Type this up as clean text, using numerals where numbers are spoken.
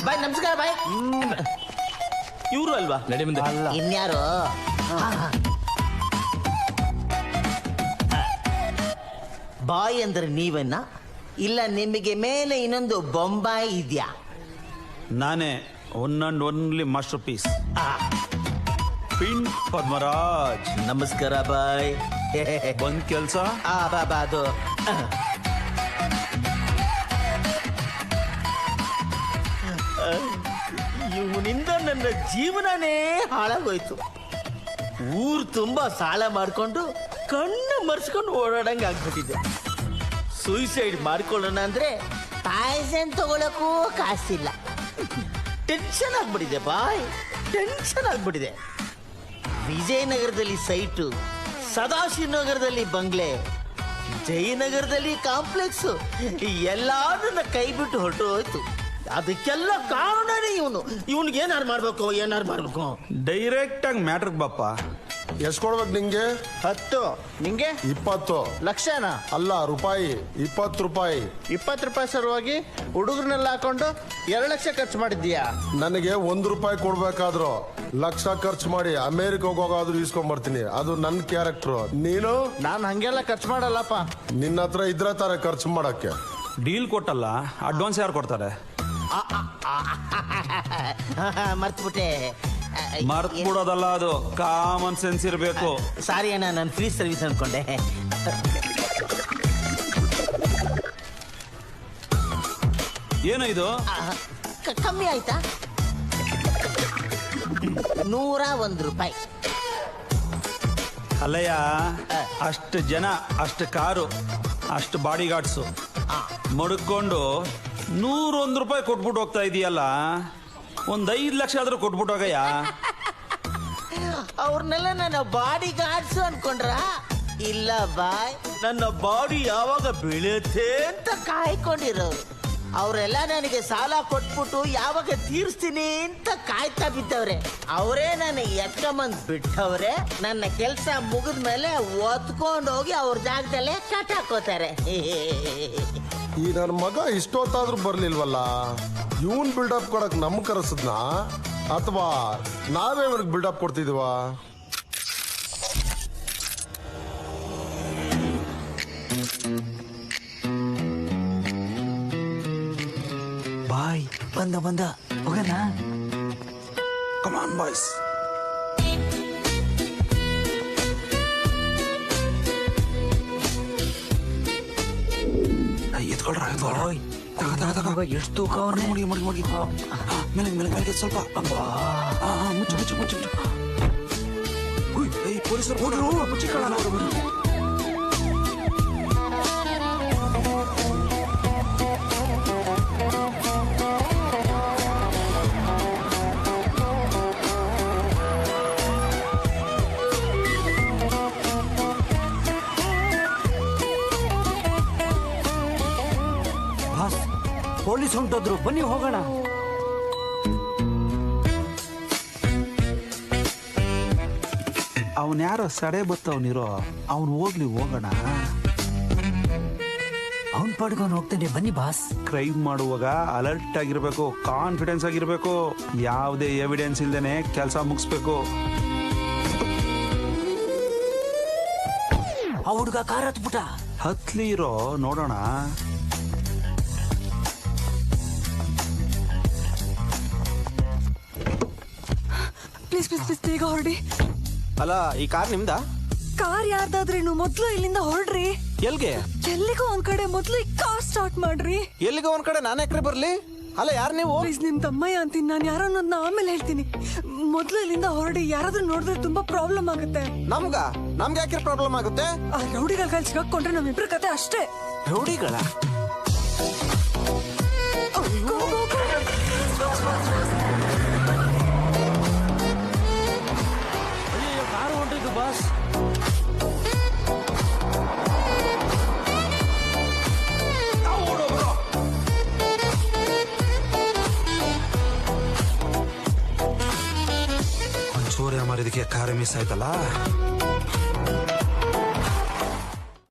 ಬಾಯ್ ನಮಸ್ಕಾರ ಬಾಯ್. ಇವರು ಅಲ್ವಾ? ನಡಿ ಮುಂದೆ. ಇನ್ಯಾರು? ಬಾಯ್ ಅಂದ್ರೆ ನೀವನ್ನ ಇಲ್ಲ ನಿಮಗೆ ಮೇಲೆ ಇನ್ನೊಂದು ಬೊಂಬಾಯಿ ಇದೆಯಾ? ನಾನೇ one and only masterpiece ಪಿನ್ ಪದ್ಮರಾಜ್. ನಮಸ್ಕಾರ ಬಾಯ್. ಬಂದ್ ಕೆಲ್ಸ ಬಾಬಾ ಅದು ಇವನಿಂದ ನನ್ನ ಜೀವನನೇ ಹಾಳಾಗೋಯ್ತು. ಊರು ತುಂಬಾ ಸಾಲ ಮಾಡ್ಕೊಂಡು ಕಣ್ಣು ಮರ್ಸ್ಕೊಂಡು ಓಡಾಡಂಗೆ ಆಗ್ಬಿಟ್ಟಿದೆ. ಸೂಸೈಡ್ ಮಾಡ್ಕೊಳ್ಳೋಣ ಅಂದ್ರೆ ಪಾಯ್ಸನ್ ತಗೊಳಕ್ಕೂ ಕಾಸಿಲ್ಲ. ಟೆನ್ಷನ್ ಆಗ್ಬಿಟ್ಟಿದೆ ಬಾಯ್, ಟೆನ್ಷನ್ ಆಗ್ಬಿಟ್ಟಿದೆ. ವಿಜಯನಗರದಲ್ಲಿ ಸೈಟು, ಸದಾಶಿವನಗರದಲ್ಲಿ ಬಂಗ್ಲೆ, ಜಯನಗರದಲ್ಲಿ ಕಾಂಪ್ಲೆಕ್ಸ್ ಎಲ್ಲಾರನ್ನ ಕೈ ಬಿಟ್ಟು ಹೊರಟು ಹೋಯ್ತು. ಅದಕ್ಕೆಲ್ಲ ಕಾರಣನೇ ಇವನು. ಇವನ್ಗೆ ಏನಾರು ಮಾಡ್ಬೇಕು. ಡೈರೆಕ್ಟ್ ಆಗಿ ಮ್ಯಾಟ್ರಿಗೆ ಬಾಪ. ಎಷ್ಟು ಕೊಡ್ಬೇಕು ನಿಂಗೆ? 10. ನಿಂಗೆ 20 ಲಕ್ಷನಾ? ಅಲ್ಲ, ರೂಪಾಯಿ. 20 ರೂಪಾಯಿ. 20 ರೂಪಾಯಿ ಸಲುವಾಗಿ ಹುಡುಗರನ್ನೆಲ್ಲ ಹಾಕೊಂಡು 2 ಲಕ್ಷ ಖರ್ಚು ಮಾಡಿದ್ದೀಯಾ? ನನಗೆ 1 ರೂಪಾಯಿ ಕೊಡ್ಬೇಕಾದ್ರು ಲಕ್ಷ ಖರ್ಚು ಮಾಡಿ ಅಮೇರಿಕ ಹೋಗೋಗಾದ್ರೂ ಇಸ್ಕೊಂಡ್ ಬರ್ತೀನಿ. ಅದು ನನ್ನ ಕ್ಯಾರೆಕ್ಟರ್. ನೀನು? ನಾನು ಹಂಗೆಲ್ಲ ಖರ್ಚು ಮಾಡಲ್ಲಪ್ಪ. ನಿನ್ನ ಹತ್ರ ಇದ್ರೆ ತಾರೆ ಖರ್ಚು ಮಾಡಕ್ಕೆ. ಡೀಲ್ ಕೊಟ್ಟಲ್ಲ, ಅಡ್ವಾನ್ಸ್ ಯಾರು ಕೊಡ್ತಾರೆ? ಮರ್ತ್ಬಿಟ್ಟೆ. ಮರ್ತ್ ಬಿಡೋದಲ್ಲ, ಅದು ಕಾಮನ್ ಸೆನ್ಸ್ ಇರಬೇಕು. ಸಾರಿ ಅಣ್ಣ, ನಾನು ಫ್ರೀ ಸರ್ವಿಸ್ ಅನ್ಕೊಂಡೆ. ಏನು ಇದು? ಕಮ್ಮಿ ಆಯ್ತಾ? 101 ರೂಪಾಯಿ. ಅಲ್ಲಯ್ಯ, ಅಷ್ಟು ಜನ, ಅಷ್ಟು ಕಾರು, ಅಷ್ಟು ಬಾಡಿ ಗಾರ್ಡ್ಸು ಮಡ್ಕೊಂಡು 101 ರೂಪಾಯಿ ಕೊಟ್ಬಿಟ್ಟು ಹೋಗ್ತಾ ಇದೀಯಲ್ಲ, ಒಂದ್ 5 ಲಕ್ಷ ಆದ್ರೂ ಕೊಟ್ಬಿಟ್ಟು ಹೋಗಯ್ಯ. ಅವ್ರನ್ನೆಲ್ಲ ನನ್ನ ಬಾಡಿ ಗಾರ್ಡ್ಸ್ ಅನ್ಕೊಂಡ್ರ? ಇಲ್ಲ ಬಾಯ್, ನನ್ನ ಬಾಡಿ ಯಾವಾಗ ಬೆಳೆಯುತ್ತೆ ಅಂತ ಕಾಯ್ಕೊಂಡಿರೋರು. ಅವರೆಲ್ಲ ನನಗೆ ಸಾಲ ಕೊಟ್ಬಿಟ್ಟು ಯಾವಾಗ ತೀರಿಸ್ತೀನಿ ಅಂತ ಕಾಯ್ತಾ ಬಿದ್ದವ್ರೆ. ಅವರೇ ನನ್ನ ಎತ್ಕೊಂಬಂದ್ ಬಿಟ್ಟವ್ರೆ. ನನ್ನ ಕೆಲಸ ಮುಗಿದ್ಮೇಲೆ ಒತ್ಕೊಂಡು ಹೋಗಿ ಅವ್ರ ಜಾಗದಲ್ಲೇ ಕಟ್ ಹಾಕೋತಾರೆ. ಈ ನನ್ನ ಮಗ ಇಷ್ಟೊತ್ತಾದ್ರೂ ಬರ್ಲಿಲ್ವಲ್ಲ. ಇವನ್ ಬಿಲ್ಡಪ್ ಕೊಡಕ್ ನಮ್ ಕರೆಸದ್ನ ಅಥವಾ ನಾವೇ ಇವ್ರಿಗೆ ಬಿಲ್ಡಪ್ ಕೊಡ್ತಿದ್ವಾ? ಬಾಯ್ ಬಂದ ಹೋಗೋಣ. ಕಮಾನ್ ಬಾಯ್ಸ್. ಎತ್ಕೊಳ್ರ, ಎಷ್ಟು ತೂಕ ಮೇಲೆ ಸ್ವಲ್ಪ ಮುಚ್ಚು. ಪೊಲೀಸರು ಪೊಲೀಸ್ ಹೊಂಟೋದ್ರು, ಬನ್ನಿ ಹೋಗೋಣ. ಅವನ್ ಯಾರೋ ಸಡೆ ಬತ್ತವನಿರೋ, ಅವನು ಹೋಗೋಣ. ಅವನ್ ಪಡ್ಕೊಂಡು ಹೋಗ್ತಾನೆ, ಬನ್ನಿ ಬಾಸ್. ಕ್ರೈಮ್ ಮಾಡುವಾಗ ಅಲರ್ಟ್ ಆಗಿರ್ಬೇಕು, ಕಾನ್ಫಿಡೆನ್ಸ್ ಆಗಿರ್ಬೇಕು, ಯಾವುದೇ ಎವಿಡೆನ್ಸ್ ಇಲ್ದೇನೆ ಕೆಲಸ ಮುಗಿಸ್ಬೇಕು. ಆ ಹುಡುಗ ಕಾರ್ ಹತ್ಬಿಟ್ಟ. ಹತ್ಲಿ ಇರೋ, ನೋಡೋಣ. ಪ್ಲೀಸ್ ಬೇಗ ಹೊರಡಿ. ಅಲ್ಲ, ಈ ಕಾರ್ ನಿಮ್ದಾ? ಕಾರ್ ಯಾರ್ದಾದ್ರೇನು, ಮೊದ್ಲು ಇಲ್ಲಿಂದ ಹೊರಡ್ರಿ. ಎಲ್ಗೆ? ಎಲ್ಲಿಗೋ ಒಂದ್ ಕಡೆ ಮೊದ್ಲು ಈ ಕಾರ್ ಸ್ಟಾರ್ಟ್ ಮಾಡ್ರಿ. ಎಲ್ಲಿಗೋ ಒಂದ್ ಕಡೆ ನಾನು ಯಾಕ್ರೆ ಬರ್ಲಿ? ಅಲ್ಲ, ಯಾರು ನೀವು? ಪ್ಲೀಸ್, ನಿಮ್ ತಮ್ಮಯ್ಯ ಅಂತೀನಿ ನಾನು. ಯಾರೋ ಅನ್ನೋದನ್ನ ಆಮೇಲೆ ಹೇಳ್ತೀನಿ. ಮೊದ್ಲು ಇಲ್ಲಿಂದ ಹೊರಡಿ. ಯಾರಾದ್ರೂ ನೋಡಿದ್ರೆ ತುಂಬಾ ಪ್ರಾಬ್ಲಮ್ ಆಗುತ್ತೆ. ನಮ್ಗೆ ಯಾಕೆ ಪ್ರಾಬ್ಲಮ್ ಆಗುತ್ತೆ? ಆ ರೌಡಿಗಳ ಕೈಲಿ ಸಿಗಾಕೊಂಡ್ರೆ ನಮ್ಮಿಬ್ರ ಕತೆ ಅಷ್ಟೇ. ರೌಡಿಗಳ? ಕಾರು ಹೊಂಟಿದ್ದು ಬಾಸ್. ಒಂಚೂರೇ ಮಾರಿದಕ್ಕೆ ಕಾರು ಮಿಸ್ ಆಯ್ತಲ್ಲ.